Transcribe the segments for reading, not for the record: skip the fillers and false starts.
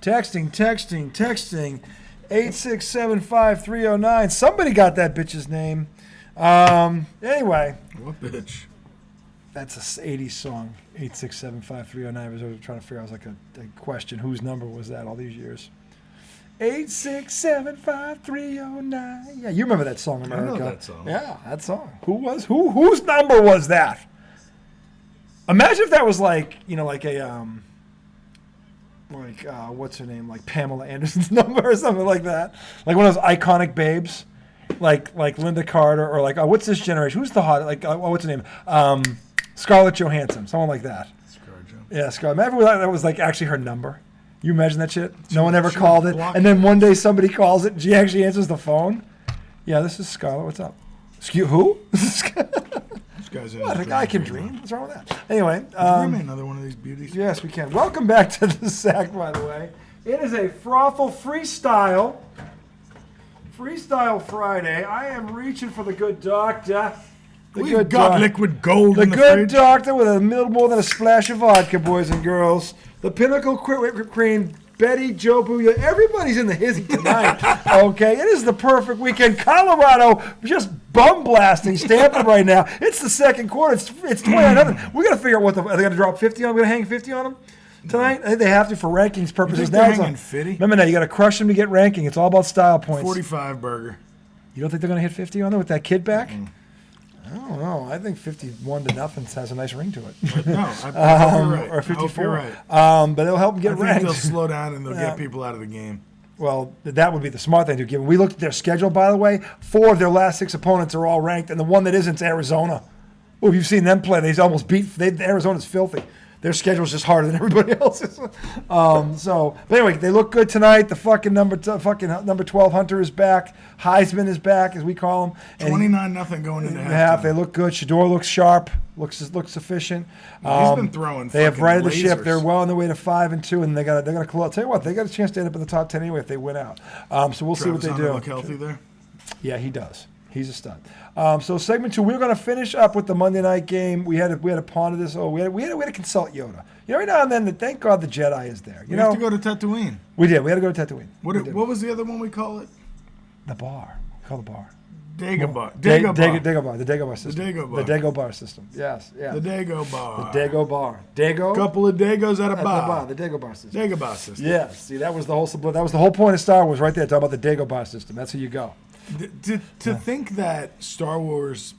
Texting. 8675309. Somebody got that bitch's name. Anyway. What bitch? That's an 80s song. 8675309. I was trying to figure out, it was like a question. Whose number was that all these years? 8675309. Yeah, you remember that song, America. I know that song. Yeah, that song. Whose number was that? Imagine if that was like, like a what's her name? Like Pamela Anderson's number or something like that. Like one of those iconic babes. Like Linda Carter or like what's this generation? Who's the hot what's her name? Scarlett Johansson, someone like that. Yeah, Scarlett. Remember that was like actually her number? You imagine that shit? No one ever called it. And then one day somebody calls it and she actually answers the phone. Yeah, this is Scarlett. What's up? Excuse who? This guy's in the guy can dream. What's wrong with that? Anyway. Dream another one of these beauties. Yes, we can. Welcome back to the Sack, by the way. It is a Frothel Freestyle Friday. I am reaching for the good doctor. We've got liquid gold in the good fridge. Doctor with a little more than a splash of vodka, boys and girls. The Pinnacle Whipped Cream, Betty, Joe Booyah. Everybody's in the hizzy tonight. Okay, it is the perfect weekend. Colorado just bum blasting Stanford right now. It's the second quarter. It's 29-0. We got to figure out are they going to drop 50 on them? We're going to hang 50 on them tonight? I think they have to for rankings purposes. They're hanging 50? Remember now, you got to crush them to get ranking. It's all about style points. 45 burger. You don't think they're going to hit 50 on them with that kid back? I don't know. I think 51-0 has a nice ring to it. No, I hope you're right. Or 54. I hope you're right. But it'll help them get ranked. They'll slow down and they'll get people out of the game. Well, that would be the smart thing to do. We looked at their schedule, by the way. 4 of their last 6 opponents are all ranked, and the one that isn't is Arizona. Oh, you've seen them play. They've almost beat. Arizona's filthy. Their schedule's just harder than everybody else's. But anyway, they look good tonight. The fucking number 12 Hunter is back. Heisman is back, as we call him. 29-0 going into half. They look good. Shador looks sharp. Looks efficient. He's been throwing. They have righted the ship. lasers. They're well on their way to 5-2, and they're gonna close. I'll tell you what, they got a chance to end up in the top 10 anyway if they win out. So we'll see what they do. Look healthy there. Yeah, he does. He's a stud. So segment 2, we're going to finish up with the Monday night game. We had a pawn of this. We had to consult Yoda. Every now and then, thank God the Jedi is there. We have to go to Tatooine. We did. We had to go to Tatooine. What was the other one we call it? The bar. We call the bar. Dagobah. Dago bar. The Dago bar system. The Dago bar. The Dago bar system. Yes. Yeah. The Dago bar. The Dago bar. Dago. Couple of Dagos at a bar. The Dago bar system. Dagobah system. Yes. See, that was the whole point of Star Wars right there. Talking about the Dago bar system. That's who you go. To think that Star Wars,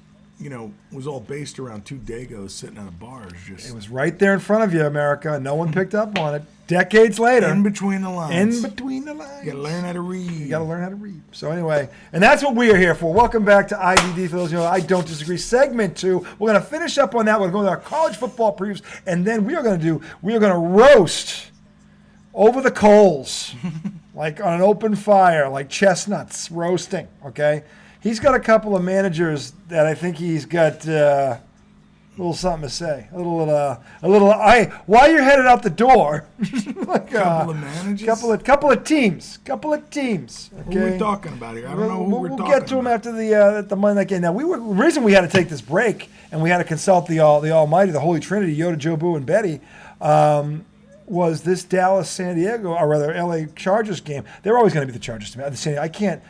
was all based around 2 Dagos sitting at a bar is just... It was right there in front of you, America. No one picked up on it. Decades later. In between the lines. You got to learn how to read. You got to learn how to read. So anyway, and that's what we are here for. Welcome back to IDD. For those I don't disagree. Segment 2. We're going to finish up on that. We're going to go to our college football previews, and then we are going to roast over the coals, like on an open fire, like chestnuts roasting, okay? He's got a couple of managers that I think he's got a little something to say. While you're headed out the door, like couple of managers? Couple of teams. Okay? Who are we talking about here? I don't know who we're talking about. We'll get to them after the Monday night game. Now, the reason we had to take this break and we had to consult the Almighty, the Holy Trinity, Yoda, Joe Boo, and Betty, was this Dallas-San Diego, or rather LA Chargers game. They're always going to be the Chargers to me. I can't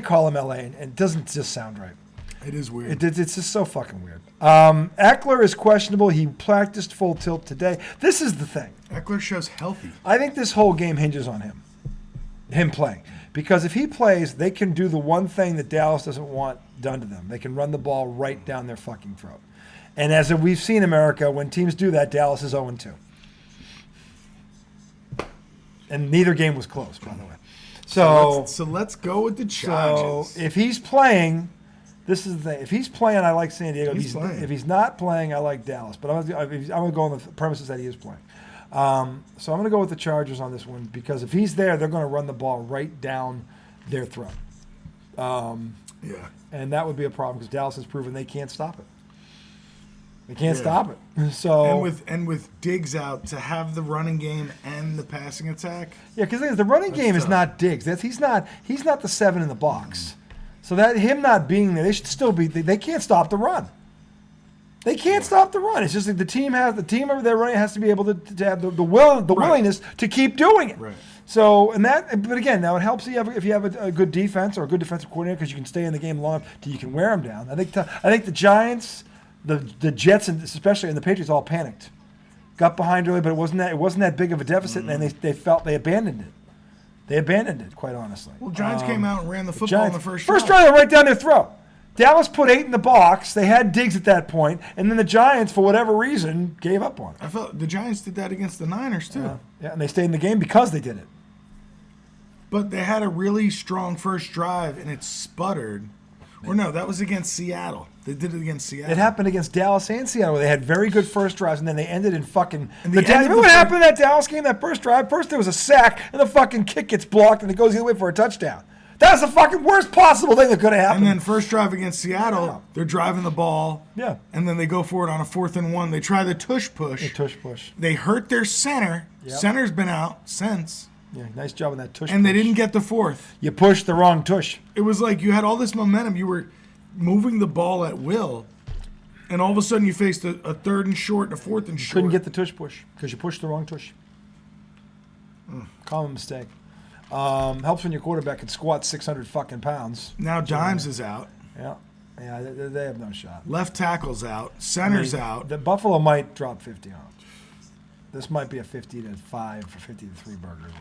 call them LA, and it doesn't just sound right. It is weird. It's just so fucking weird. Eckler is questionable. He practiced full tilt today. This is the thing. Eckler shows healthy. I think this whole game hinges on him playing. Because if he plays, they can do the one thing that Dallas doesn't want done to them. They can run the ball right down their fucking throat. And as we've seen, America, when teams do that, Dallas is 0-2. And neither game was close, by the way. So let's go with the Chargers. So if he's playing, this is the thing. If he's playing, I like San Diego. If he's not playing, I like Dallas. But I'm going to go on the premises that he is playing. So I'm going to go with the Chargers on this one because if he's there, they're going to run the ball right down their throat. Yeah. And that would be a problem because Dallas has proven they can't stop it. They can't stop it. So and with Diggs out to have the running game and the passing attack. Yeah, because the running game is not Diggs. He's not the 7 in the box. So that him not being there, they should still be. They can't stop the run. They can't stop the run. It's just like the team over there running has to be able to have the willingness to keep doing it. Right. But again, now it helps if you have a good defense or a good defensive coordinator because you can stay in the game long till you can wear them down. I think the Giants, the Jets, and especially and the Patriots all panicked, got behind early, but it wasn't that big of a deficit, and they felt they abandoned it. They abandoned it, quite honestly. Well, Giants came out and ran the football in the first drive. First drive, right down their throat. Dallas put 8 in the box. They had Diggs at that point, and then the Giants, for whatever reason, gave up on it. I felt the Giants did that against the Niners too. Yeah, and they stayed in the game because they did it. But they had a really strong first drive, and it sputtered. Or no, that was against Seattle. They did it against Seattle. It happened against Dallas and Seattle, where they had very good first drives, and then they ended in fucking. Remember what happened in that Dallas game? That first drive. First there was a sack, and the fucking kick gets blocked, and it goes the other way for a touchdown. That's the fucking worst possible thing that could have happened. And then first drive against Seattle, they're driving the ball. Yeah. And then they go for it on a 4th and 1. They try the tush push. They hurt their center. Yep. Center's been out since. Yeah, nice job on that tush And push. they didn't get the 4th. You pushed the wrong tush. It was like you had all this momentum. You were moving the ball at will. And all of a sudden you faced a 3rd and short and a 4th and short. Couldn't get the tush push because you pushed the wrong tush. Common mistake. Helps when your quarterback can squat 600 fucking pounds. Now Dimes is out. Yeah, they have no shot. Left tackle's out. Center's out. The Buffalo might drop 50 on them. This might be a 50-5 or 50-3 burger.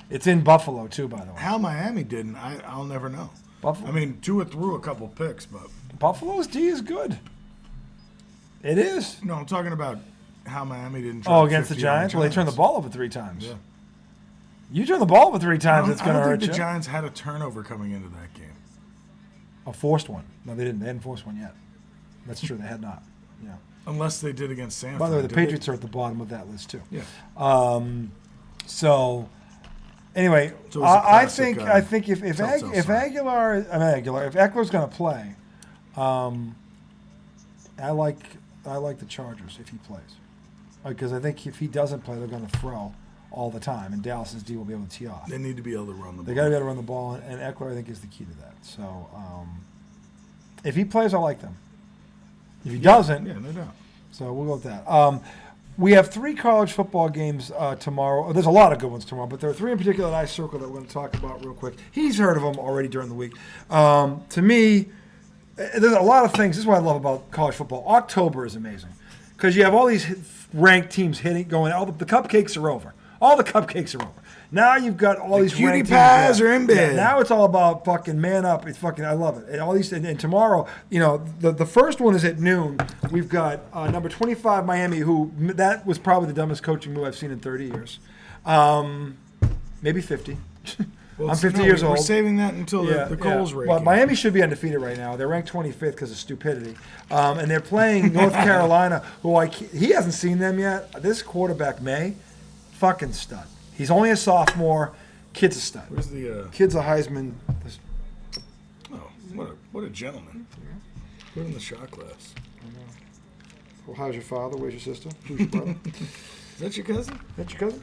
It's in Buffalo too, by the way. How Miami didn't, I'll never know. Buffalo. I mean, Tua threw a couple picks, but Buffalo's D is good. It is. No, I'm talking about how Miami didn't drop against the 50 Giants? Well, they turned the ball over 3 times. Yeah. You turn the ball over 3 times, it's going to hurt you. I don't think the Giants had a turnover coming into that game. A forced one. No, they didn't. They hadn't forced one yet. That's true. They had not. Yeah. Unless they did against San Fran. By the way, the Patriots are at the bottom of that list too. Yeah. Anyway, I think if Eckler's going to play, I like the Chargers if he plays, because I think if he doesn't play, they're going to throw all the time, and Dallas's D will be able to tee off. They need to be able to run the ball. They got to be able to run the ball, and Eckler, I think, is the key to that. So, if he plays, I like them. If he doesn't, no doubt. So we'll go with that. We have 3 college football games tomorrow. There's a lot of good ones tomorrow, but there are 3 in particular that I circled that we're going to talk about real quick. He's heard of them already during the week. To me, there's a lot of things. This is what I love about college football. October is amazing because you have all these ranked teams going. All the cupcakes are over. All the cupcakes are over. Now you've got all these cutie ranked pies teams. are in bed. Now it's all about fucking man up. It's fucking, I love it. And all these, and tomorrow, the first one is at noon. We've got number 25 Miami, who that was probably the dumbest coaching move I've seen in 30 years, maybe 50. Well, I'm 50 years old. We're saving that until the Coles race. Well, Miami should be undefeated right now. They're ranked 25th because of stupidity, and they're playing North Carolina, who he hasn't seen them yet. This quarterback fucking stud. He's only a sophomore. Kid's a stud. Where's the kid's a Heisman? Oh, what a gentleman! Put in the shot glass. Well, how's your father? Where's your sister? Who's your brother? Is that your cousin? That's your cousin?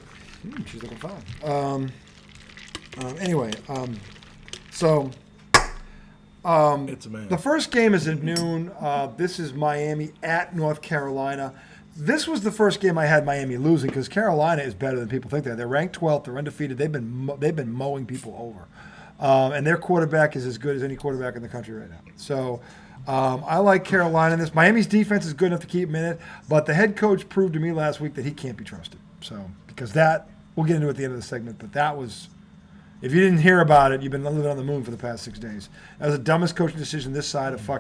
She's looking fine. Anyway, it's a man. The first game is at noon. This is Miami at North Carolina. This was the first game I had Miami losing because Carolina is better than people think they are. They're ranked 12th. They're undefeated. They've been mowing people over, and their quarterback is as good as any quarterback in the country right now. So I like Carolina in this. Miami's defense is good enough to keep them in it, but the head coach proved to me last week that he can't be trusted. So because we'll get into it at the end of the segment, but that was. If you didn't hear about it, you've been living on the moon for the past 6 days. That was the dumbest coaching decision this side of Bill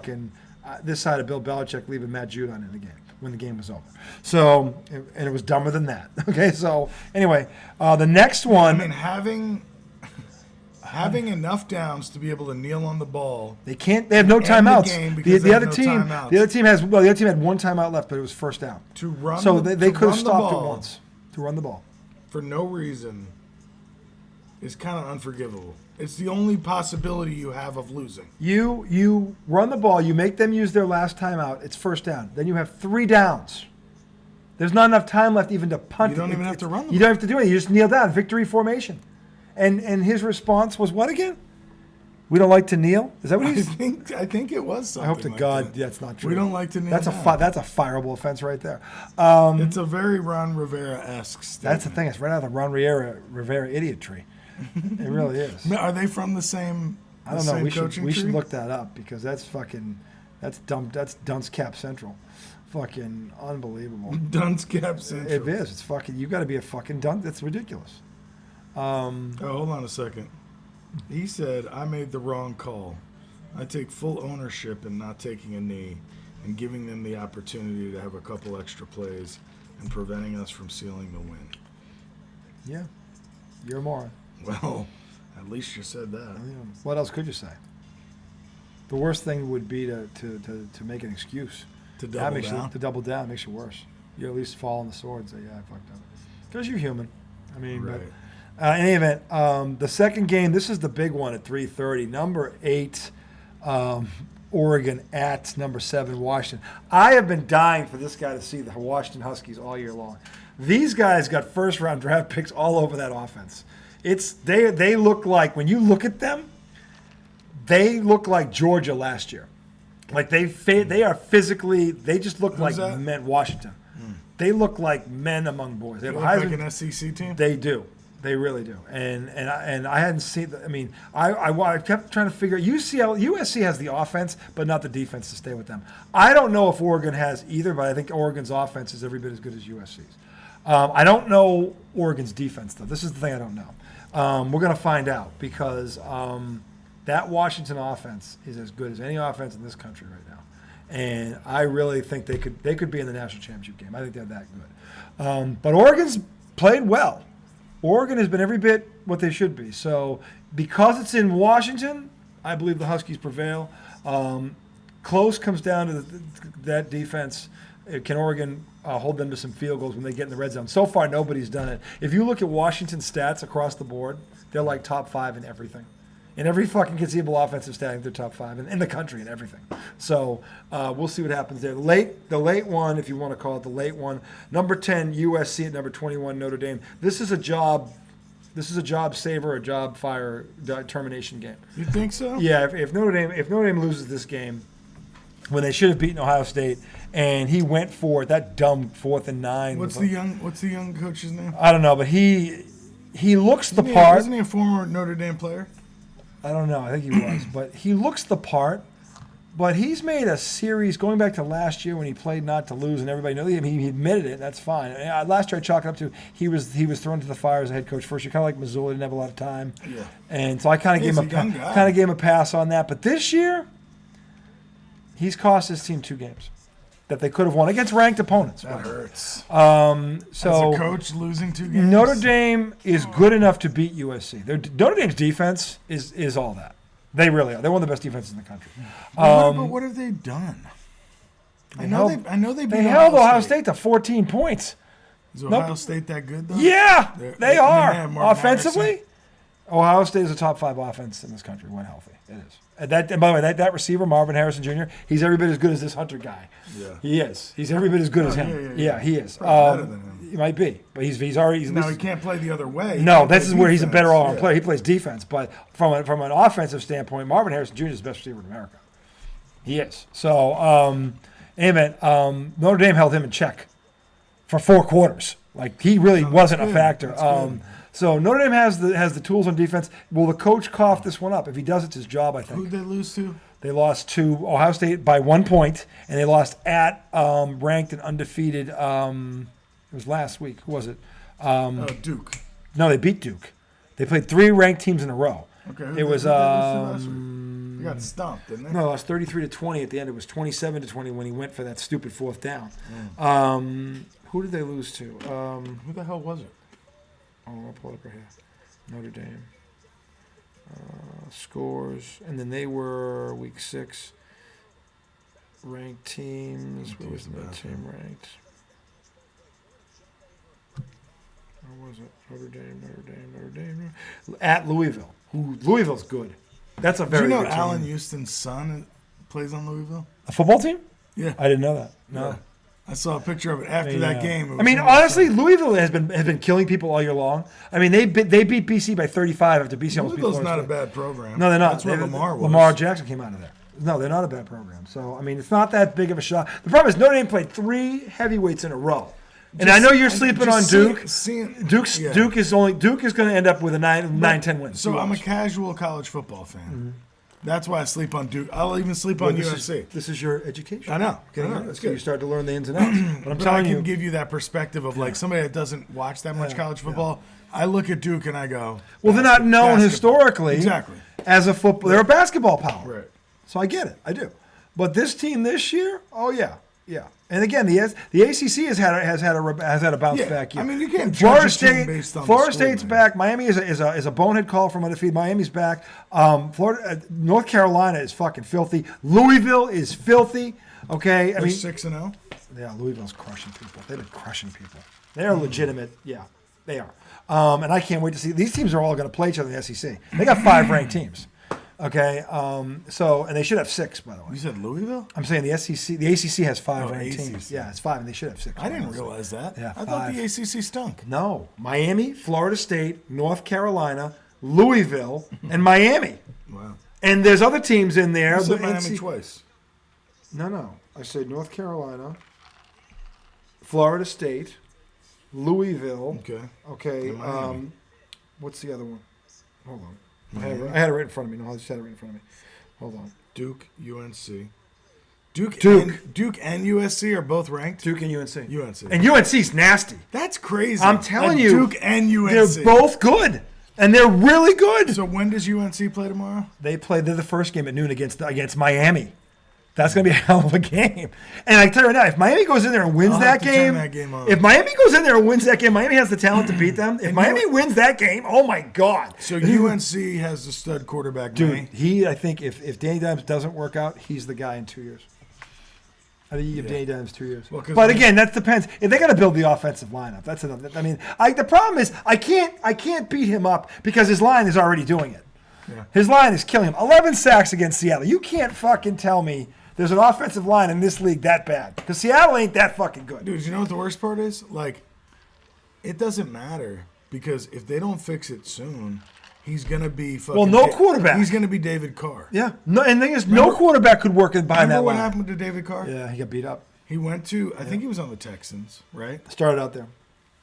Belichick leaving Matt Judon in the game when the game was over. So, and it was dumber than that. Okay, so anyway, the next one. I mean, having enough downs to be able to kneel on the ball. They can't. They have no timeouts. The other team had one timeout left, but it was first down. They could have stopped it once to run the ball for no reason. Is kind of unforgivable. It's the only possibility you have of losing. You run the ball, you make them use their last timeout, it's first down. Then you have 3 downs. There's not enough time left even to punt. You don't even have to run the ball. You don't have to do it. You just kneel down, victory formation. And his response was what again? We don't like to kneel? Is that what I he's... think it was I something hope to like God that. that's not true. We don't like to kneel That's a down. that's a fireable offense right there. It's a very Ron Rivera-esque statement. That's the thing. It's right out of the Ron Rivera idiot tree. It really is. Are they from the same? I don't know. Same We coaching should tree? look that up because that's fucking that's dumb. That's dunce cap central. Fucking unbelievable. Dunce Cap Central. It is. It's fucking. You got to be a fucking dunce. It's ridiculous. Oh, hold on a second. He said, I made the wrong call. I take full ownership in not taking a knee and giving them the opportunity to have a couple extra plays and preventing us from sealing the win. Yeah, you're a moron. Well, at least you said that. Yeah. What else could you say? The worst thing would be to make an excuse. To That double makes down. You, to double down makes you worse. You at least fall on the sword and say, yeah, I fucked up. Because you're human. I mean, Right. but in any event, the second game, this is the big one at 3:30. Number 8, Oregon at number 7, Washington. I have been dying for this guy to see the Washington Huskies all year long. These guys got first-round draft picks all over that offense. They look like, when you look at them, they look like Georgia last year. Like they are physically, they just look like that? men. Washington. They look like men among boys. They have They look like an SEC team? They do. They really do. And I hadn't seen. I mean, I kept trying to figure. USC has the offense, but not the defense to stay with them. I don't know if Oregon has either, but I think Oregon's offense is every bit as good as USC's. I don't know Oregon's defense though. This is the thing I don't know. We're gonna find out because that Washington offense is as good as any offense in this country right now. And I really think they could be in the national championship game. I think they're that good. But Oregon's played well. Oregon has been every bit what they should be. So because it's in Washington, I believe the Huskies prevail. Close comes down to that defense. Can Oregon hold them to some field goals when they get in the red zone? So far, nobody's done it. If you look at Washington's stats across the board, they're like top 5 in everything. In every fucking conceivable offensive stat, I think they're top 5 in the country and everything. So we'll see what happens there. The late one, if you want to call it the late one, number 10 USC at number 21 Notre Dame. This is a job saver, a job fire termination game. You think so? Yeah, if Notre Dame loses this game, when they should have beaten Ohio State, and he went for that dumb 4th and 9. What's the young coach's name? I don't know, but he looks the part. Isn't he a former Notre Dame player? I don't know. I think he was. But he looks the part. But he's made a series going back to last year when he played not to lose, and everybody knows him. He admitted it. That's fine. Last year I chalk it up to he was thrown to the fire as a head coach first year, kind of like Missoula, didn't have a lot of time. Yeah. And so I kind of gave him a pass on that. But this year, he's cost his team 2 games that they could have won against ranked opponents. That hurts. So as a coach losing 2 games. Notre Dame is good enough to beat USC. Notre Dame's defense is all that. They really are. They're one of the best defenses in the country. But what have they done? I know they beat held Ohio State to 14 points. Is Ohio State that good though? Yeah, they are. have Marvin Offensively, Harrison. Ohio State is a top 5 offense in this country when healthy. It is. And by the way, that receiver, Marvin Harrison Jr., he's every bit as good as this Hunter guy. Yeah. He is. He's every bit as good as him. Yeah, he is. Better than him. He might be, but he's already. Now he can't play the other way. No, this is where he's a better all-around Yeah. player. He plays defense, but from an offensive standpoint, Marvin Harrison Jr. is the best receiver in America. He is. So, Notre Dame held him in check for 4 quarters. Like he really wasn't a factor. So Notre Dame has the tools on defense. Will the coach cough this one up? If he does, it's his job, I think. Who'd they lose to? They lost to Ohio State by 1 point, and they lost at ranked and undefeated. It was last week. Who was it? Duke. No, they beat Duke. They played 3 ranked teams in a row. Okay. It was They got stumped, didn't they? no, it was 33-20 at the end. It was 27-20 when he went for that stupid 4th down. Who did they lose to? Who the hell was it? I'll pull it up right here. Notre Dame. Scores. And then they were week 6. Ranked teams. Where was the team ranked? Where was it? Notre Dame. At Louisville. Louisville's good. That's a very Did you know good Allen team. Houston's son plays on Louisville? A football team? Yeah. I didn't know that. No. Yeah. I saw a picture of it after that game. I mean, honestly, Louisville has been killing people all year long. I mean, they beat BC by 35 after BC almost beat Florida Louisville's not State. a bad program. No, they're not. That's where Lamar was. Lamar Jackson came out of there. No, they're not a bad program. So, I mean, it's not that big of a shot. The problem is Notre Dame played 3 heavyweights in a row. And I know you're sleeping on Duke. Duke is going to end up with a 9-10 win. So I'm a casual college football fan. Mm-hmm. That's why I sleep on Duke. I'll even sleep on USC. This is your education. I know. That's good. You start to learn the ins and outs. But I'm telling you, I can give you that perspective of like somebody that doesn't watch that much college football. I look at Duke and I go, well, they're not known historically exactly as a football. They're a basketball power. Right. So I get it. I do. But this team this year, oh yeah. And again, the ACC has had a bounce back year. I mean, you can't Florida judge a team State, based on Florida the score, State's man. back. Miami is a bonehead call from undefeated. Miami's back. North Carolina is fucking filthy. Louisville is filthy. Okay, They're 6-0. Yeah, Louisville's crushing people. They've been crushing people. They are legitimate. Yeah, they are. And I can't wait to see. These teams are all going to play each other in the SEC. They got 5 ranked teams. Okay, and they should have 6, by the way. You said Louisville? I'm saying the SEC, the ACC has 5 ranked ACC. teams. Yeah, it's 5, and they should have 6. I didn't realize that. Yeah, I thought the ACC stunk. No, Miami, Florida State, North Carolina, Louisville, and Miami. Wow. And there's other teams in there. You said Miami twice. No. I said North Carolina, Florida State, Louisville. Okay. What's the other one? Hold on. I had it right in front of me. No, I just had it right in front of me. Hold on. Duke, UNC. Duke and USC are both ranked? Duke and UNC. UNC. And UNC's nasty. That's crazy. I'm telling you. Duke and UNC. They're both good. And they're really good. So when does UNC play tomorrow? They're the first game at noon against Miami. That's going to be a hell of a game. And I tell you right now, if Miami goes in there and wins that game, if Miami goes in there and wins that game, Miami has the talent to beat them. If Miami wins that game, oh my God. So UNC has the stud quarterback. Dude, I think if Danny Dimes doesn't work out, he's the guy in 2 years. I think you give Danny Dimes 2 years. Well, but again, that depends. If they got to build the offensive lineup, that's another. I mean, the problem is I can't beat him up because his line is already doing it. Yeah. His line is killing him. 11 sacks against Seattle. You can't fucking tell me there's an offensive line in this league that bad. Because Seattle ain't that fucking good. Dude, you know what the worst part is? Like, it doesn't matter. Because if they don't fix it soon, he's going to be fucking... Well, no quarterback. He's going to be David Carr. Yeah. No, and the thing is, no quarterback could work behind that line. Remember what happened to David Carr? Yeah, he got beat up. He went to... I think he was on the Texans, right? Started out there.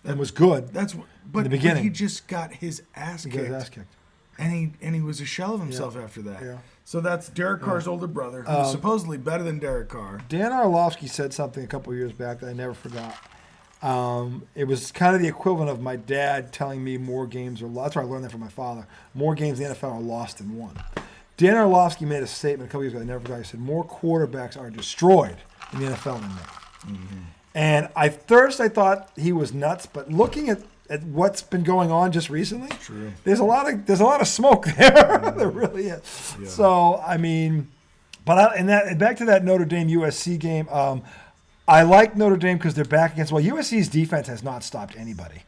And was good in the beginning. But he just got his ass kicked. He got his ass kicked. And he was a shell of himself after that. Yeah. So that's Derek Carr's older brother, who's supposedly better than Derek Carr. Dan Orlovsky said something a couple of years back that I never forgot. It was kind of the equivalent of my dad telling me more games are lost. That's where I learned that from my father. More games in the NFL are lost than won. Dan Orlovsky made a statement a couple years ago I never forgot. He said, more quarterbacks are destroyed in the NFL than not. Mm-hmm. And I thought he was nuts, but looking at what's been going on just recently, true. There's a lot of smoke there. There really is. Yeah. So I mean, back to that Notre Dame USC game. I like Notre Dame because they're back against. Well, USC's defense has not stopped anybody.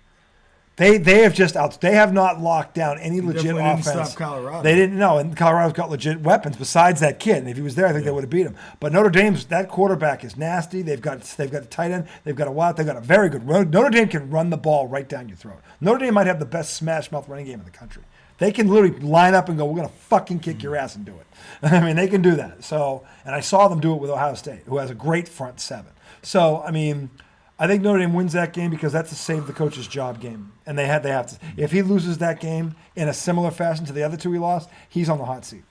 They have not locked down any legit offense. Didn't stop Colorado. They didn't know, and Colorado's got legit weapons besides that kid. And if he was there, I think they would have beat him. But Notre Dame's that quarterback is nasty. They've got a tight end. They've got a very good. Notre Dame can run the ball right down your throat. Notre Dame might have the best smash mouth running game in the country. They can literally line up and go, we're going to fucking kick your ass and do it. I mean, they can do that. So, and I saw them do it with Ohio State, who has a great front seven. So, I mean, I think Notre Dame wins that game because that's a save the coach's job game. And they have to. If he loses that game in a similar fashion to the other two he lost, he's on the hot seat.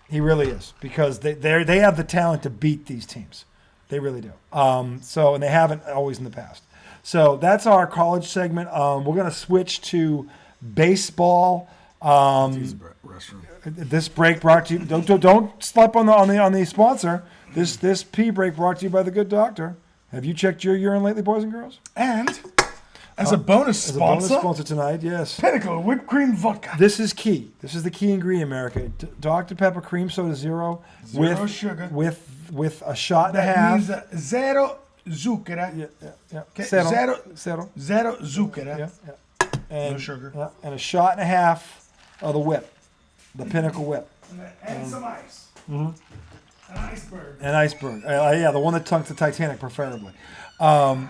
He really is because they have the talent to beat these teams. They really do. And they haven't always in the past. So that's our college segment. We're going to switch to baseball. This break brought to you. Don't slap on the sponsor. This pee break brought to you by the Good Doctor. Have you checked your urine lately, boys and girls? And as a bonus sponsor tonight, yes. Pinnacle Whipped Cream Vodka. This is key. This is the key ingredient, America. Dr. Pepper Cream Soda Zero with sugar with a shot and a half. That means zero zucchero. Yeah. Okay. Zero zucchero. Yeah. And, no sugar. Yeah, and a shot and a half of the whip, the Pinnacle Whip. And some ice. Mm-hmm. An iceberg. An iceberg. Yeah, the one that sunk the Titanic, preferably. We're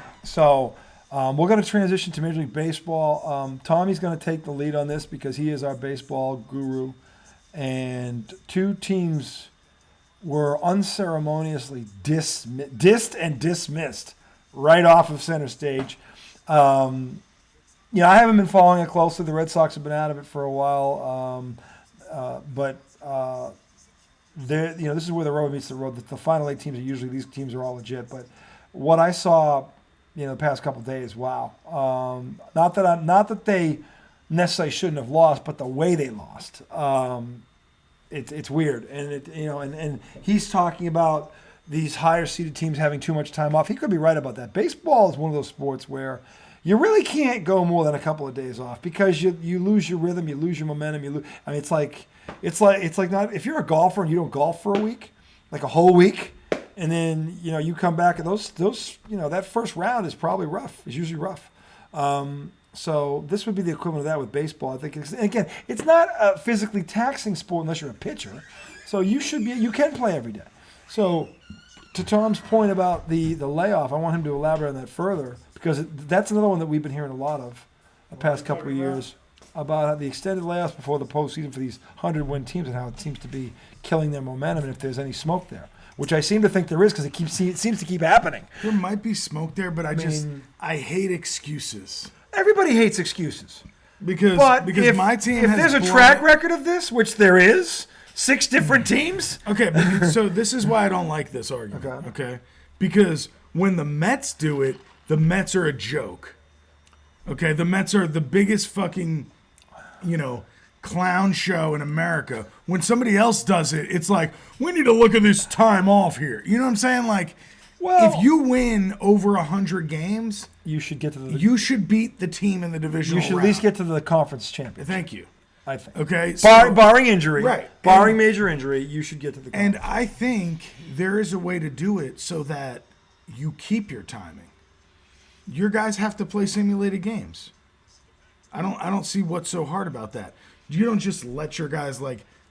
going to transition to Major League Baseball. Tommy's going to take the lead on this because he is our baseball guru. And two teams were unceremoniously dissed and dismissed right off of center stage. I haven't been following it closely. The Red Sox have been out of it for a while. But this is where the road meets the road. The final 8 teams are usually, these teams are all legit. But what I saw, the past couple of days, wow. Not that they necessarily shouldn't have lost, but the way they lost, it's weird. And and he's talking about these higher seeded teams having too much time off. He could be right about that. Baseball is one of those sports where you really can't go more than a couple of days off because you lose your rhythm, you lose your momentum. It's like not, if you're a golfer and you don't golf for a week, like a whole week, and then you come back and those that first round is probably rough. It's usually rough. So this would be the equivalent of that with baseball. I think. Again, it's not a physically taxing sport unless you're a pitcher. So you can play every day. So to Tom's point about the layoff, I want him to elaborate on that further because that's another one that we've been hearing a lot of the past couple of years about the extended layoffs before the postseason for these 100-win teams and how it seems to be killing their momentum and if there's any smoke there. Which I seem to think there is because it seems to keep happening. There might be smoke there, but I hate excuses. Everybody hates excuses. Because my team has there's a track record of this, which there is, 6 different teams. Okay, so this is why I don't like this argument. Okay? Because when the Mets do it, the Mets are a joke. Okay? The Mets are the biggest fucking, clown show in America. When somebody else does it, it's like, we need to look at this time off here. You know what I'm saying? Like, if you win over 100 games, you should get to you should beat the team in the divisional round. You should at least get to the conference championship. Thank you. I think. Okay. Barring injury. Right. Barring major injury, you should get to the conference. And I think there is a way to do it so that you keep your timing. Your guys have to play simulated games. I don't see what's so hard about that. You don't just let your guys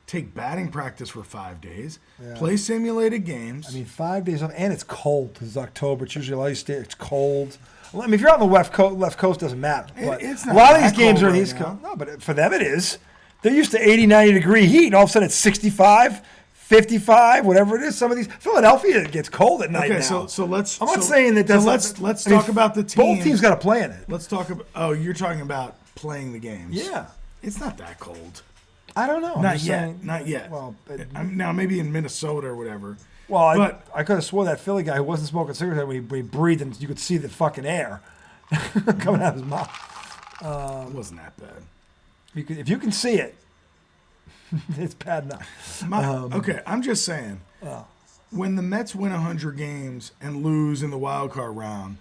take batting practice for 5 days, play simulated games. 5 days off, and it's cold. It's October. It's usually a lot of states. It's cold. If you're on the left coast, doesn't matter. But it's not a lot of these games are in right the East Coast. No, but for them it is. They're used to 80, 90 degree heat, and all of a sudden it's 65, 55, whatever it is. Some of these Philadelphia gets cold at night now. Okay, so let's. I'm not saying that. Let's talk about the team. Both teams got to play in it. Let's talk about. Oh, you're talking about playing the games. Yeah. It's not that cold. I don't know. Not yet. Well, now maybe in Minnesota or whatever. Well, I could have swore that Philly guy who wasn't smoking cigarettes when he breathed and you could see the fucking air coming out of his mouth. It wasn't that bad. If you can see it, it's bad enough. Okay, I'm just saying. When the Mets win 100 games and lose in the wild card round,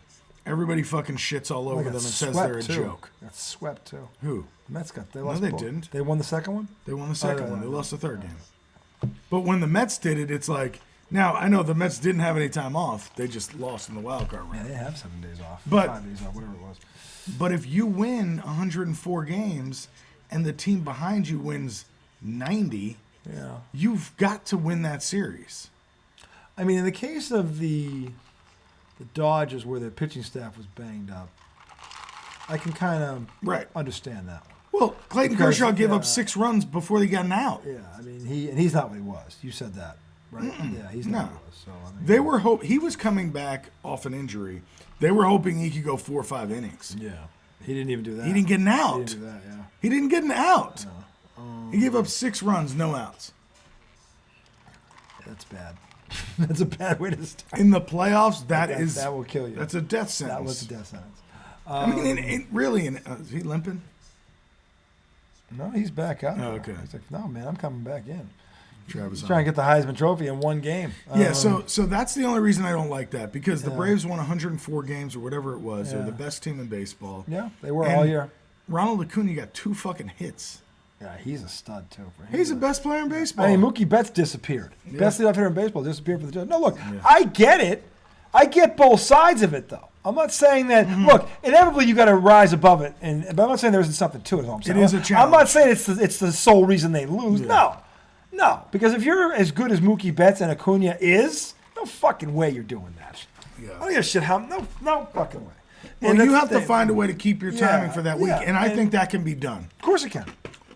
everybody fucking shits all over them and says they're a joke. Got swept too. Who? The Mets got. No, they didn't. They won the second one. They won the second one. They lost the third game. But when the Mets did it, it's like, now I know the Mets didn't have any time off. They just lost in the wild card round. Yeah, they have 7 days off. 5 days off, whatever it was. But if you win 104 games and the team behind you wins 90, you've got to win that series. In the case of the Dodgers, where their pitching staff was banged up, I can kind of understand that one. Well, Clayton Kershaw gave up 6 runs before they got an out. Yeah, he's not what he was. You said that, right? Yeah, he's not what he was. So, they were he was coming back off an injury. They were hoping he could go 4 or 5 innings. Yeah, he didn't even do that. He didn't get an out. He didn't do that. Yeah, he didn't get an out. No. He gave up 6 runs, no outs. That's bad. That's a bad way to start. In the playoffs, that will kill you. That's a death sentence. That was a death sentence. Is he limping? No, he's back out. Oh, okay. He's like, no, man, I'm coming back in. Travis He's trying to get the Heisman Trophy in one game. Yeah, so that's the only reason I don't like that, because the Braves won 104 games or whatever it was. Yeah. They're the best team in baseball. Yeah, they were all year. Ronald Acuna got 2 fucking hits. Yeah, he's a stud, too. He's the best player in baseball. Mookie Betts disappeared. Yeah. Best leadoff hitter in baseball disappeared for the Jets. No, look, I get it. I get both sides of it, though. I'm not saying that. Look, inevitably you got to rise above it, but I'm not saying there isn't something to it. Is all I'm saying. It is a challenge. I'm not saying it's the sole reason they lose. No, No, because if you're as good as Mookie Betts and Acuna is, no fucking way you're doing that. Yeah. I don't give a shit how. No fucking way. Well, And you that's have the to thing. find a way to keep your timing for that week, and I think that can be done. Of course it can.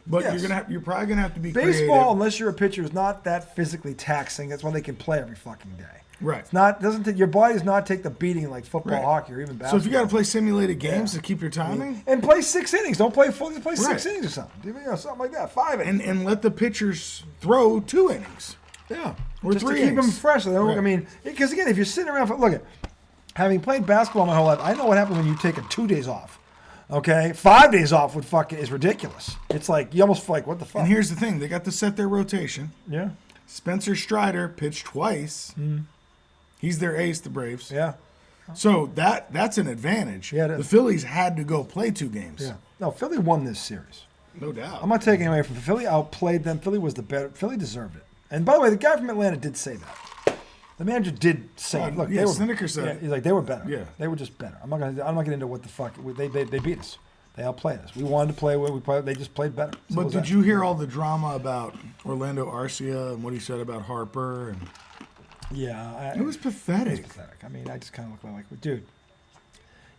But Yes. you're probably gonna have to be Baseball, creative. unless you're a pitcher, is not that physically taxing. That's why they can play every fucking day. Right. It's not. Your body does not take the beating like football, Right. hockey, or even basketball. So if you got to play simulated games to keep your timing, and play 6 innings, don't play full. Play 6 Right. innings or something. Something like that. 5 innings. and let the pitchers throw 2 innings. Yeah, Or just 3 to keep them innings. fresh. Right. I mean, because again, if you're sitting around for having played basketball my whole life, I know what happens when you take 2 days off. Okay, 5 days off is ridiculous. It's like you almost feel like, what the fuck? And here's the thing: they got to set their rotation. Yeah, Spencer Strider pitched twice. He's their ace, the Braves. yeah, So that's an advantage. Yeah, it is. The Phillies had to go play 2 games. yeah. No, Philly won this series. No doubt. I'm not taking away from Philly. Outplayed them. Philly was the better. Philly deserved it. And by the way, the guy from Atlanta did say that. The manager did say, "Look, yeah, they were." Snedeker said it. He's like, they were better. Yeah. They were just better. I'm not getting into what the fuck they beat us. They outplayed us. We wanted to play where we played. They just played better. So But did you hear all the drama about Orlando Arcia and what he said about Harper? And Yeah, it was pathetic. It's pathetic. I mean, I just kind of look like, dude,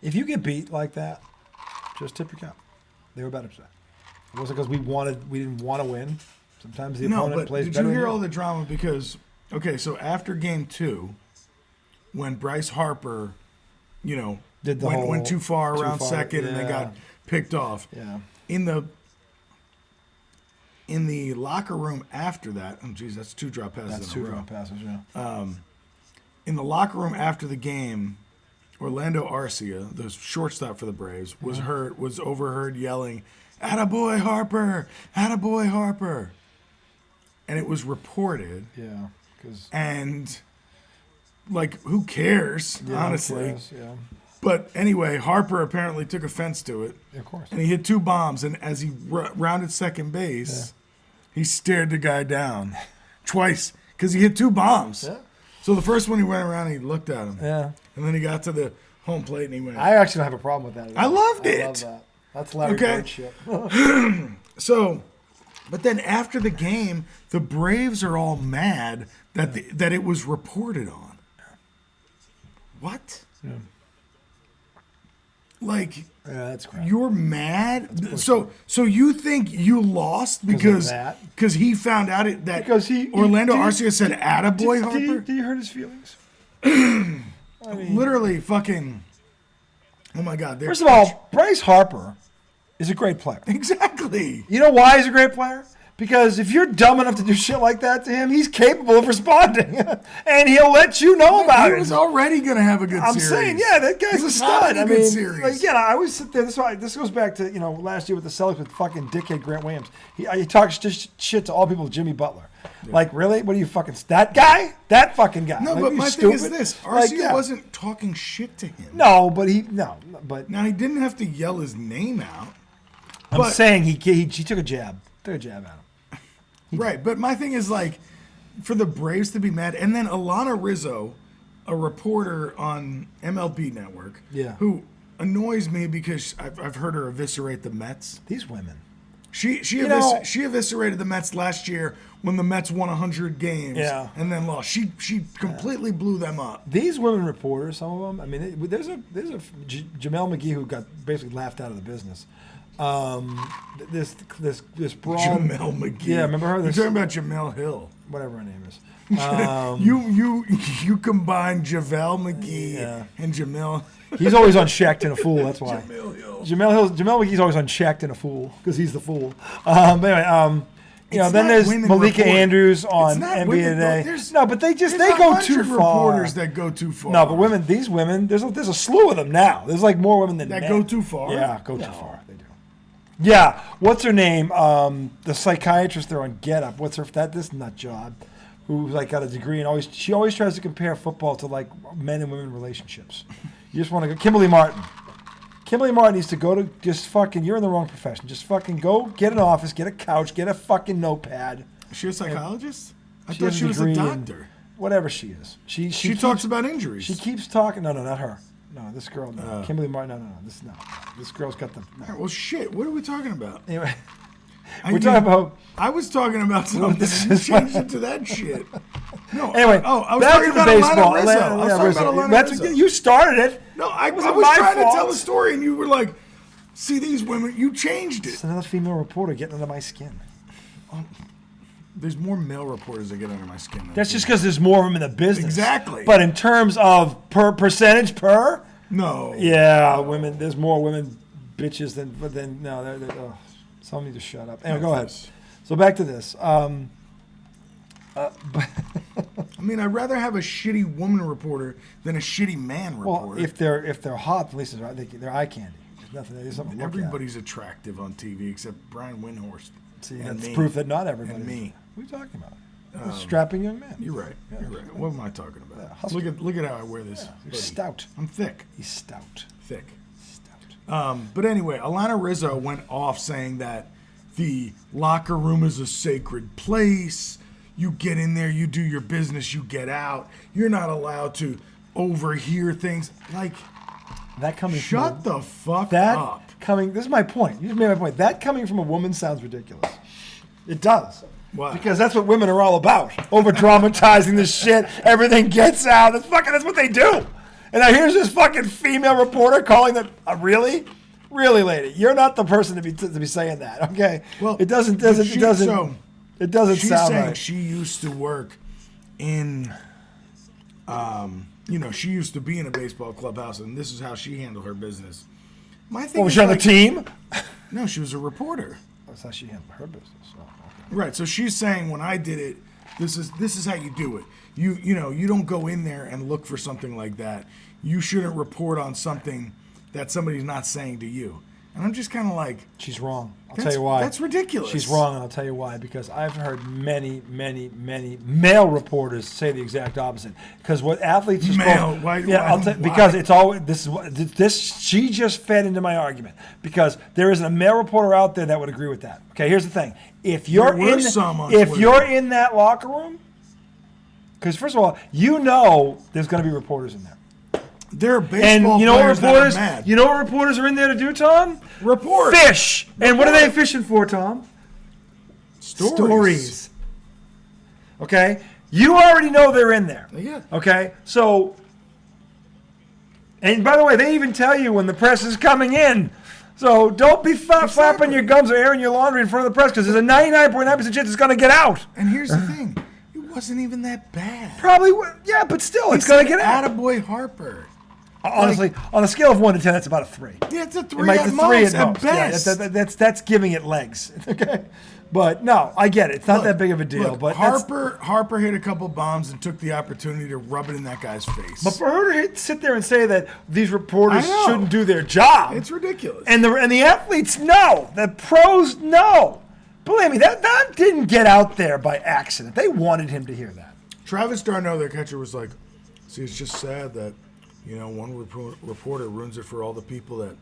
if you get beat like that, just tip your cap. They were better today. It wasn't because we didn't want to win. Sometimes the No, opponent but plays did better. you hear than all the drama? Because, okay, so after game 2, when Bryce Harper, Did the whole went too far too around far, second and then yeah. got picked off. Yeah. In the locker room after that, oh geez, that's 2 drop passes That's in a 2 row. drop passes, yeah. In the locker room after the game, Orlando Arcia, the shortstop for the Braves, was overheard yelling, "Attaboy Harper! Attaboy Harper!" And it was reported, Yeah, because and who cares, honestly? yeah, But anyway, Harper apparently took offense to it, of course. and he hit 2 bombs. And as he rounded second base, he stared the guy down twice because he hit 2 bombs. Yeah. So the first one he went around, he looked at him, Yeah, and then he got to the home plate and he went. I actually don't have a problem with that. I loved I it. love that. That's Larry Okay. Bird shit. So, but then after the game, the Braves are all mad that it was reported on. What? Yeah. Like, Yeah, that's crap. you're mad? So you think you lost because that? he found out that Because Orlando did- Arcia said "Attaboy Harper"? Did you hurt his feelings? I mean, Literally fucking. Oh my God! first of all, Bryce Harper is a great player. exactly. You know why he's a great player? Because if you're dumb enough to do shit like that to him, he's capable of responding, and he'll let you know about He it. was already gonna have a good I'm series. saying, yeah, that guy's He a was stud. having a I good mean, series. like, again, I always sit there. This goes back to last year with the Celtics with fucking dickhead Grant Williams. He talks just shit to all people with Jimmy Butler. Yeah. Like, really? What are you fucking that guy? That fucking guy? No, like, but you my stupid? thing is this: Arcia Like, yeah. wasn't talking shit to him. No, but Now he didn't have to yell his name out. I'm but- saying he took a jab. Took a jab at him. Right, but my thing is for the Braves to be mad, and then Alana Rizzo, a reporter on MLB Network, Yeah. who annoys me because I've heard her eviscerate the Mets. These women. She eviscerated the Mets last year when the Mets won 100 games Yeah. and then lost. She completely blew them up. These women reporters, some of them. I mean, there's a Jamel McGee who got basically laughed out of the business. This broad. Jamel McGee. Yeah, remember her? You're talking about Jamel Hill. Whatever her name is. You combine JaVale McGee Yeah. and Jamel. He's always unchecked and a fool. That's why. Jamel Hill. Jamel McGee's always unchecked and a fool because he's the fool. But anyway, It's then not there's women Malika reporting. Andrews on It's not NBA women, Today. there's- No, but they There's go too 100 far. reporters that go too far. No, but these women, there's a slew of them now. There's like more women than That men. go too far? Yeah, go too far. They do. Yeah, what's her name? The psychiatrist there on Get Up. What's this nut job? Who got a degree and she always tries to compare football to like men and women relationships. You just want to go. Kimberly Martin. Kimberly Martin needs to go to you're in the wrong profession. Just fucking go get an office, get a couch, get a fucking notepad. Is she a psychologist? I She thought has she was a degree in doctor. Whatever she is. She Talks about injuries. She keeps talking. No, not her. No, this girl. No. Kimberly Martin. No. This girl's got the. No. All right, well, shit. What are we talking about? Anyway, We're talking about. I was talking about something. You changed it to that shit. No. Anyway, I was back talking to the about baseball. Alana Rizzo. I was talking about Alana That's Rizzo. you started it. No, I was my trying fault. to tell a story, and you were like, "See these women? You changed it." It's another female reporter getting under my skin. There's more male reporters that get under my skin. That's just because there's more of them in the business. Exactly. But in terms of percentage, no. yeah, women. There's more women bitches than no. Some need to shut up. Anyway, go ahead. So back to this. I mean, I'd rather have a shitty woman reporter than a shitty man reporter. Well, if they're hot, at least they're eye candy. There's nothing. There's something. Everybody's attractive on TV except Brian Windhorst. See, that's proof that not everybody. And me. What are you talking about? A strapping young man. You're right. Yeah. You're right. What am I talking about? Yeah, look at how I wear this. Yeah, you're hoodie. stout. I'm thick. He's stout. Thick. Stout. But anyway, Alana Rizzo went off saying that the locker room is a sacred place. You get in there, you do your business, you get out. You're not allowed to overhear things. Like, that coming. Shut the fuck that up. Coming. This is my point. You just made my point. That coming from a woman sounds ridiculous. It does. Why? Because that's what women are all about. Over dramatizing this shit. Everything gets out. That's what they do. And now here's this fucking female reporter calling them. Really? Really, lady? You're not the person to be saying that. Okay. Well, it doesn't she's sound saying right. She used to work in, she used to be in a baseball clubhouse, and this is how she handled her business. My thing Was she on the team? No, she was a reporter. That's how she handled her business. So, okay. Right. So she's saying when I did it, this is how you do it. You don't go in there and look for something like that. You shouldn't report on something that somebody's not saying to you. And I'm just kind of like, she's wrong. I'll tell you why. That's ridiculous. She's wrong, and I'll tell you why. Because I've heard many, many, many male reporters say the exact opposite. Because what athletes are male, why? Because it's always this. She just fed into my argument. Because there isn't a male reporter out there that would agree with that. Okay, here's the thing: if you're in that locker room, because first of all, there's going to be reporters in there. There are baseball players that are mad. You know what reporters are in there to do, Tom? Report. Fish. And what are they fishing for, Tom? Stories. Okay? You already know they're in there. Yeah. Okay? So, and by the way, they even tell you when the press is coming in. So don't be flapping your gums or airing your laundry in front of the press because there's a 99.9% chance it's going to get out. And here's the thing. It wasn't even that bad. Probably, yeah, but still, it's going to get out. Attaboy Harper. Honestly, on a scale of 1 to 10, that's about a 3. Yeah, it's a 3 at most, at best. Yeah, that's giving it legs. Okay, but no, I get it. It's not that big of a deal. But Harper hit a couple bombs and took the opportunity to rub it in that guy's face. But for her to sit there and say that these reporters shouldn't do their job, it's ridiculous. And the athletes know, the pros know. Believe me, that didn't get out there by accident. They wanted him to hear that. Travis Darno, their catcher, was like, "See, it's just sad that." One reporter ruins it for all the people that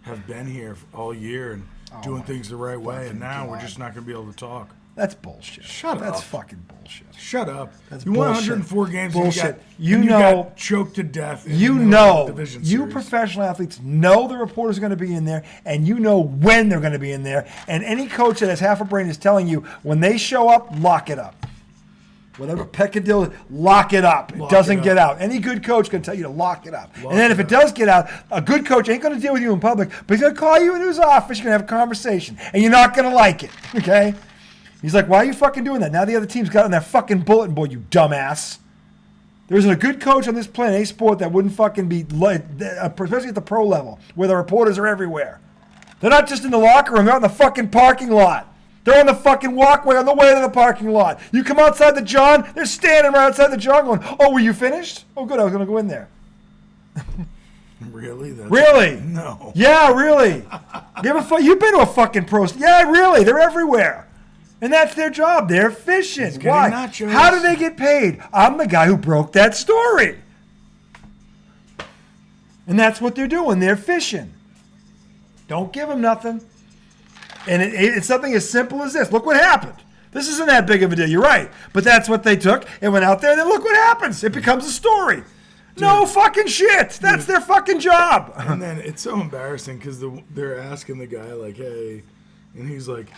have been here all year and doing things the right way, and now we're just not going to be able to talk. That's bullshit. Shut up. That's fucking bullshit. Shut up. That's you won 104 games. Bullshit. And you got choked to death. Division you series. Professional athletes know the reporters are going to be in there, and you know when they're going to be in there. And any coach that has half a brain is telling you when they show up, lock it up. Whatever peccadillo, lock it up. It doesn't get out. Any good coach can tell you to lock it up. And then if it does get out, a good coach ain't going to deal with you in public, but he's going to call you into his office. You're going to have a conversation, and you're not going to like it. Okay? He's like, why are you fucking doing that? Now the other team's got on that fucking bulletin board, you dumbass. There isn't a good coach on this planet, any sport, that wouldn't fucking be, especially at the pro level, where the reporters are everywhere. They're not just in the locker room. They're out in the fucking parking lot. They're on the fucking walkway on the way to the parking lot. You come outside the John, they're standing right outside the John going, oh, were you finished? Oh, good, I was going to go in there. Really? Really? No. Yeah, really. You've been to a fucking pro. Yeah, really. They're everywhere. And that's their job. They're fishing. Why? Nachos. How do they get paid? I'm the guy who broke that story. And that's what they're doing. They're fishing. Don't give them nothing. And it's something as simple as this. Look what happened. This isn't that big of a deal. You're right. But that's what they took and went out there, and then look what happens. It becomes a story. Dude, no fucking shit. That's their fucking job. And then it's so embarrassing because they're asking the guy, like, hey, And he's like,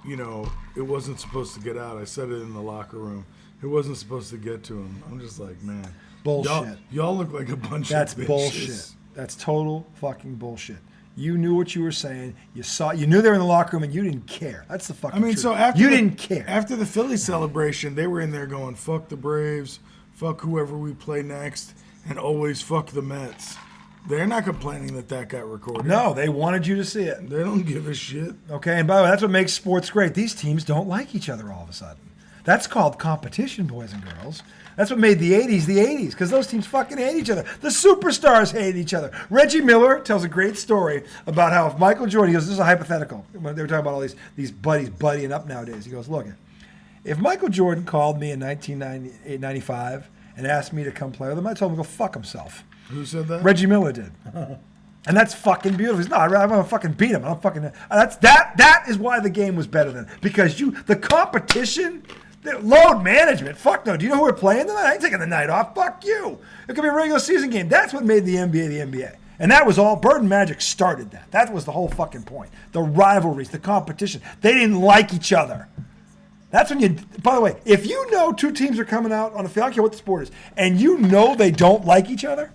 it wasn't supposed to get out. I said it in the locker room. It wasn't supposed to get to him. I'm just like, man. Bullshit. Y'all look like a bunch That's of bitches. bullshit. That's total fucking bullshit. You knew what you were saying. You knew they were in the locker room, and you didn't care. That's the fucking truth. So after you didn't care. After the Philly celebration, they were in there going, fuck the Braves, fuck whoever we play next, and always fuck the Mets. They're not complaining that got recorded. No, they wanted you to see it. They don't give a shit. Okay, and by the way, that's what makes sports great. These teams don't like each other all of a sudden. That's called competition, boys and girls. That's what made the 80s, because those teams fucking hate each other. The superstars hate each other. Reggie Miller tells a great story about how if Michael Jordan, he goes, this is a hypothetical. When they were talking about all these buddies buddying up nowadays. He goes, look, if Michael Jordan called me in 1995 and asked me to come play with him, I told him to go fuck himself. Who said that? Reggie Miller did. And that's fucking beautiful. He's I'm gonna fucking beat him. That is why the game was better then. Because the competition, the load management. Fuck no. Do you know who we're playing tonight? I ain't taking the night off. Fuck you. It could be a regular season game. That's what made the NBA the NBA. And that was all. Bird and Magic started that. That was the whole fucking point. The rivalries, the competition. They didn't like each other. That's when you. By the way, if you know two teams are coming out on the field, I don't care what the sport is, and you know they don't like each other,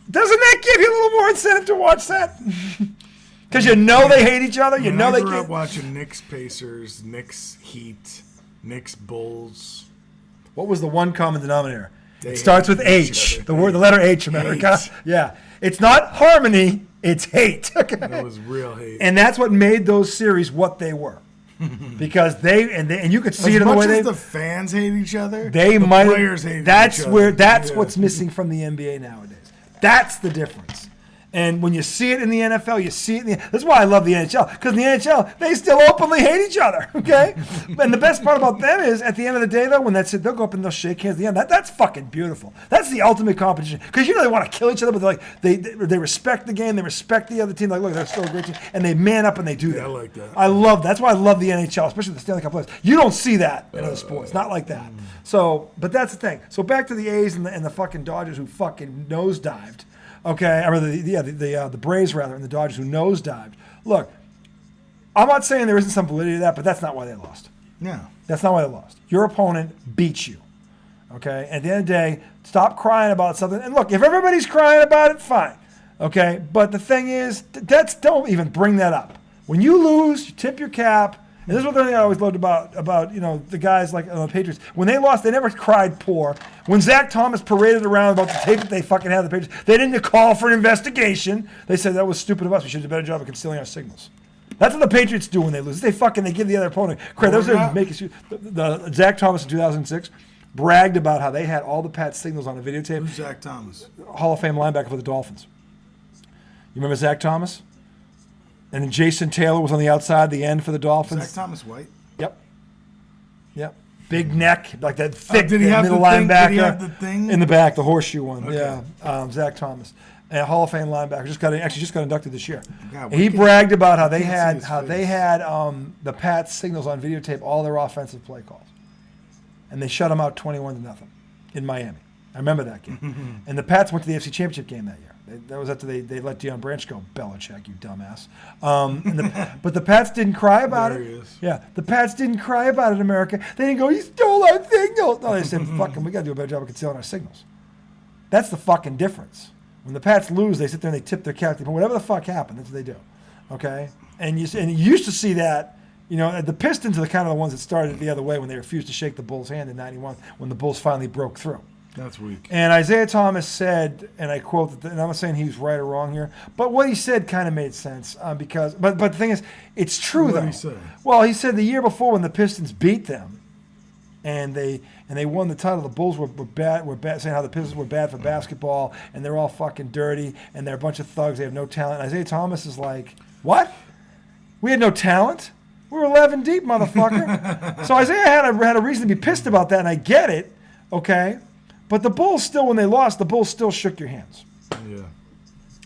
doesn't that give you a little more incentive to watch that? Because you know they hate each other. You know they can't. I grew up watching Knicks Pacers, Knicks Heat, Knicks Bulls. What was the one common denominator? It starts with H. The letter H, America. Hate. Yeah. It's not harmony. It's hate. Okay? It was real hate. And that's what made those series what they were. Because and you could see it in the way as the fans hate each other. The players hate each other. That's yeah. what's missing from the NBA nowadays. That's the difference. And when you see it in the NFL, you see it that's why I love the NHL. Because in the NHL, they still openly hate each other. Okay? And the best part about them is, at the end of the day, though, when that's it, they'll go up and they'll shake hands at the end. That's fucking beautiful. That's the ultimate competition. Because they want to kill each other, but they respect the game, they respect the other team. Like, look, they're still a great team. And they man up and they do that. I like that. I love that. That's why I love the NHL, especially the Stanley Cup players. You don't see that in other sports. Not like that. So, but that's the thing. So back to the A's and the fucking Dodgers who fucking nosedived. Okay, or the Braves rather, and the Dodgers who nosedived. Look, I'm not saying there isn't some validity to that, but that's not why they lost. No. That's not why they lost. Your opponent beats you. Okay? At the end of the day, stop crying about something. And look, if everybody's crying about it, fine. Okay? But the thing is, don't even bring that up. When you lose, you tip your cap. And this is the thing I always loved about the guys like the Patriots. When they lost, they never cried poor. When Zach Thomas paraded around about the tape that they fucking had the Patriots, they didn't call for an investigation. They said that was stupid of us. We should do a better job of concealing our signals. That's what the Patriots do when they lose. They give the other opponent credit. The Zach Thomas in 2006 bragged about how they had all the Pats signals on a videotape. Who's Zach Thomas? Hall of Fame linebacker for the Dolphins. You remember Zach Thomas? And then Jason Taylor was on the outside, the end for the Dolphins. Zach Thomas white? Yep. Big neck, like that thick did he have middle the thing? linebacker. Did he have the thing? In the back, the horseshoe one. Okay. Yeah, Zach Thomas. And Hall of Fame linebacker. Just got inducted this year. God, he bragged about how they had the Pats signals on videotape all their offensive play calls. And they shut them out 21-0 in Miami. I remember that game. And the Pats went to the AFC Championship game that year. That was after they let Deion Branch go. Belichick, you dumbass. But the Pats didn't cry about there it. He is. Yeah, the Pats didn't cry about it, America. They didn't go, he stole our signal. No, they said, fuck him, we got to do a better job of concealing our signals. That's the fucking difference. When the Pats lose, they sit there and they tip their cap. But whatever the fuck happened, that's what they do. Okay? And you used to see that, the Pistons are the kind of the ones that started the other way when they refused to shake the Bulls' hand in 91 when the Bulls finally broke through. That's weak. And Isaiah Thomas said, and I quote, and I'm not saying he was right or wrong here, but what he said kind of made sense because the thing is, it's true what though. Did he say? Well, he said the year before when the Pistons beat them, and they won the title, the Bulls were bad, saying how the Pistons were bad for basketball, and they're all fucking dirty, and they're a bunch of thugs, they have no talent. And Isaiah Thomas is like, what? We had no talent? We were 11 deep, motherfucker. So Isaiah had a reason to be pissed about that, and I get it, okay? But the Bulls still, when they lost, the Bulls still shook your hands. Yeah.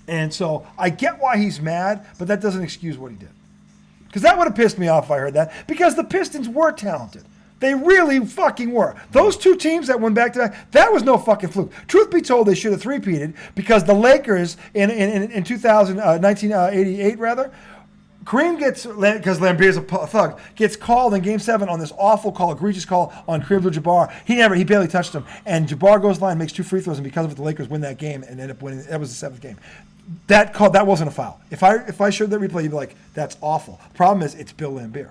And so I get why he's mad, but that doesn't excuse what he did. Because that would have pissed me off if I heard that. Because the Pistons were talented. They really fucking were. Those two teams that went back-to-back, that was no fucking fluke. Truth be told, they should have three-peated because the Lakers in 1988, Kareem gets, because Lambier's a thug, gets called in Game 7 on this awful call, egregious call on Kareem Abdul-Jabbar. He barely touched him. And Jabbar goes line, makes 2 free throws, and because of it, the Lakers win that game and end up winning. That was the 7th game. That wasn't a foul. If I showed that replay, you'd be like, that's awful. Problem is, it's Bill Lambier,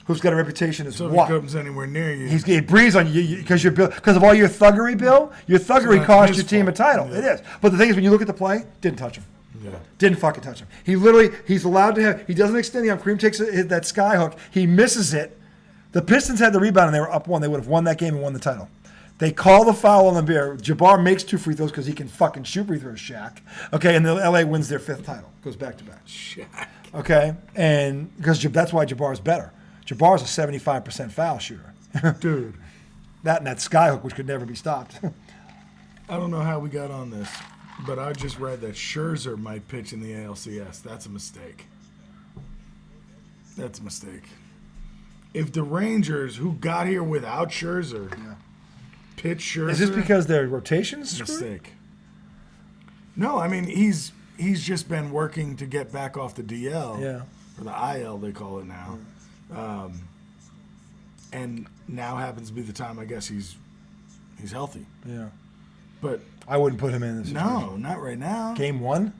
who's got a reputation as so what? if he comes anywhere near you. He breathes on you because of all your thuggery, Bill. Your thuggery So cost his your team a fault. title. Yeah. It is. But the thing is, when you look at the play, didn't touch him. Yeah. Didn't fucking touch him. He's allowed to have, he doesn't extend the arm. Kareem takes that sky hook. He misses it. The Pistons had the rebound and they were up 1. They would have won that game and won the title. They call the foul on Lambier. Jabbar makes 2 free throws because he can fucking shoot free throws, Shaq. Okay, and the LA wins their 5th title. Goes back to back. Shaq. Okay, and because that's why Jabbar's better. Jabbar's a 75% foul shooter. Dude. That and that sky hook, which could never be stopped. I don't know how we got on this, but I just read that Scherzer might pitch in the ALCS. That's a mistake. That's a mistake. If the Rangers, who got here without Scherzer, pitch Scherzer, Is this because their rotation's screwed? mistake? No, I mean he's just been working to get back off the DL, or the IL they call it now, and now happens to be the time I guess he's healthy. Yeah. But I wouldn't put him in this. no, not right now. Game 1?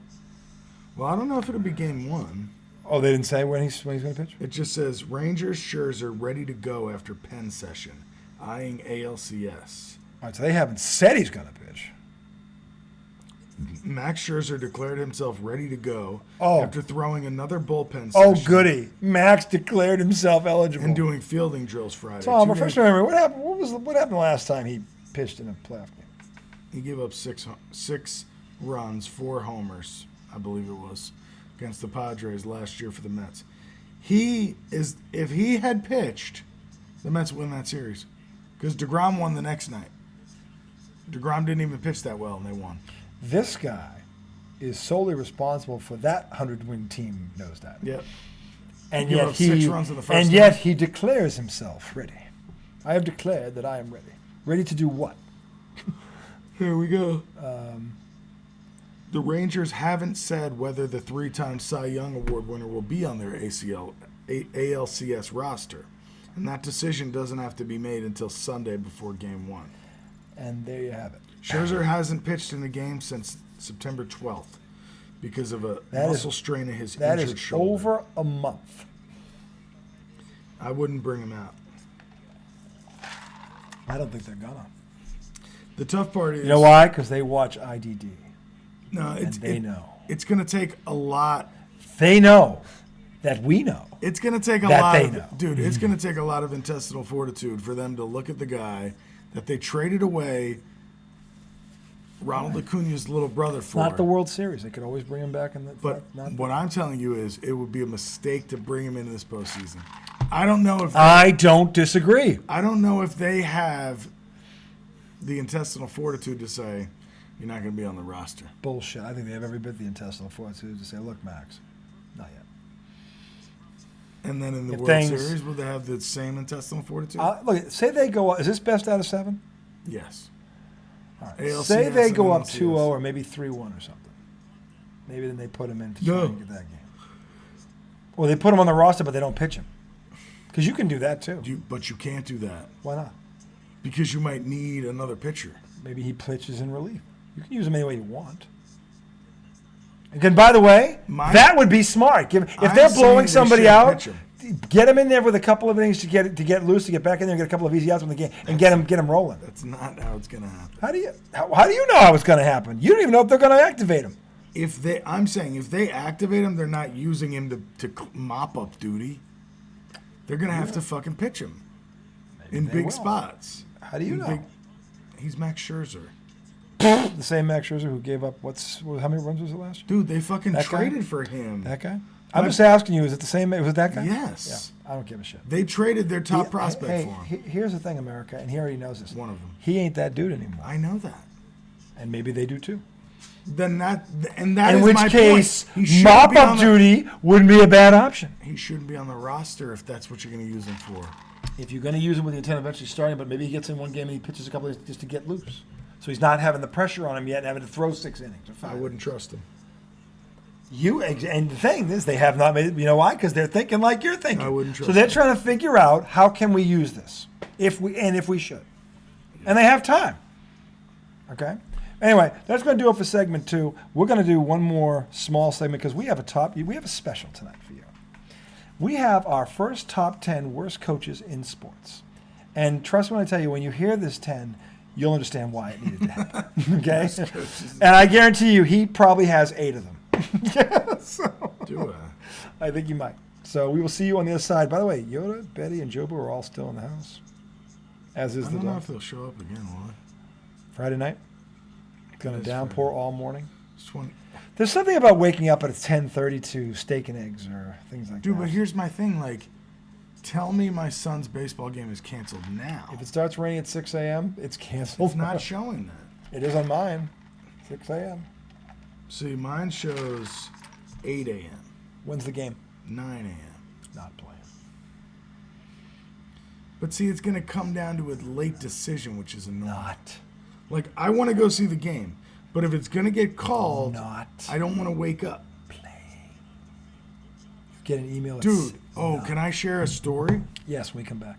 Well, I don't know if it'll be game 1. Oh, they didn't say when he's going to pitch? It just says Rangers Scherzer ready to go after pen session, eyeing ALCS. All right, so they haven't said he's going to pitch. Max Scherzer declared himself ready to go Oh. after throwing another bullpen Oh, session goody. Max declared himself eligible. and doing fielding drills Friday. Tom, 2 refresh days- my memory. What happened? What happened last time he pitched in a playoff game? He gave up six runs, 4 homers, I believe it was, against the Padres last year for the Mets. If he had pitched, the Mets win that series because DeGrom won the next night. DeGrom didn't even pitch that well, and they won. This guy is solely responsible for that 100-win team knows that. Yep. And He gave yet up 6 runs in the first yet inning. he declares himself ready. I have declared that I am ready. Ready to do what? Here we go. The Rangers haven't said whether the 3-time Cy Young Award winner will be on their ALCS roster, and that decision doesn't have to be made until Sunday before Game 1. And there you have it. Scherzer hasn't pitched in a game since September 12th because of a muscle strain in his That injured is shoulder. over a month. I wouldn't bring him out. I don't think they're gonna. The tough part is... You know why? Because they watch IDD. No, And they know. It's going to take a lot... They know that we know. It's going to take a That lot they of... know. Dude, it's going to take a lot of intestinal fortitude for them to look at the guy that they traded away Ronald Acuna's little brother for. Not the World Series. They could always bring him back in the. But not what I'm telling you is it would be a mistake to bring him into this postseason. I don't know if... I don't disagree. I don't know if they have the intestinal fortitude to say, you're not going to be on the roster. Bullshit. I think they have every bit the intestinal fortitude to say, look, Max, not yet. And then in the If World things- Series, will they have the same intestinal fortitude? Look, say they go up. Is this best out of 7? Yes. All right. ALCS Say they and go up NLCS. 2-0 or maybe 3-1 or something. Maybe then they put him in to try No. and get that game. Or they put him on the roster, but they don't pitch him. Because you can do that too. But you can't do that Why not? because you might need another pitcher. Maybe he pitches in relief. You can use him any way you want. And by the way, that would be smart. If I'm they're saying blowing they somebody should out, pitch him. get him in there with a couple of innings to get loose, to get back in there, and get a couple of easy outs in the game, and get him rolling. That's not how it's going to happen. How do you know how it's going to happen? You don't even know if they're going to activate him. I'm saying if they activate him, they're not using him to mop up duty. They're going to have to fucking pitch him in they big will. spots. How do you know? He's Max Scherzer. The same Max Scherzer who gave up how many runs was it last year? Dude, they fucking That guy? traded for him. That guy? I'm just asking you, is it the same? Was it that guy? Yes. Yeah, I don't give a shit. They traded their top prospect Hey, for him. here's the thing, America, and he already knows this. One of them. He ain't that dude anymore. I know that. And maybe they do too. Then that In is which my case, point. He shouldn't mop be on up the- duty wouldn't be a bad option. He shouldn't be on the roster if that's what you're going to use him for. If you're going to use him with the intent of eventually starting, but maybe he gets in one game and he pitches a couple of just to get loose. So he's not having the pressure on him yet and having to throw 6 innings or 5. I wouldn't trust him. And the thing is, they have not made it. You know why? Because they're thinking like you're thinking. I wouldn't trust So they're them. trying to figure out how can we use this, if we should, and they have time. Okay. Anyway, that's going to do it for segment 2. We're going to do one more small segment because we have a special tonight for you. We have our first top 10 worst coaches in sports, and trust me when I tell you, when you hear this 10. You'll understand why it needed to happen. Okay? And I guarantee you, he probably has 8 of them. Do I think you might. So we will see you on the other side. By the way, Yoda, Betty, and Jobu are all still in the house. As is I the don't know dog. if they'll show up again, will Friday night. It's going to downpour all morning. It's 20. There's something about waking up at 10:30 to steak and eggs or things like that. Dude, but here's my thing. Like, tell me my son's baseball game is canceled now. If it starts raining at 6 a.m., it's canceled. It's not showing that. It is on mine. 6 a.m. See, mine shows 8 a.m., When's the game? 9 a.m. Not playing. But see, it's going to come down to a late decision, which is annoying. Not. Like, I want to go see the game, but if it's going to get called, Not. I don't want to wake up. Get an email. Dude, can I share a story? Yes, when we come back.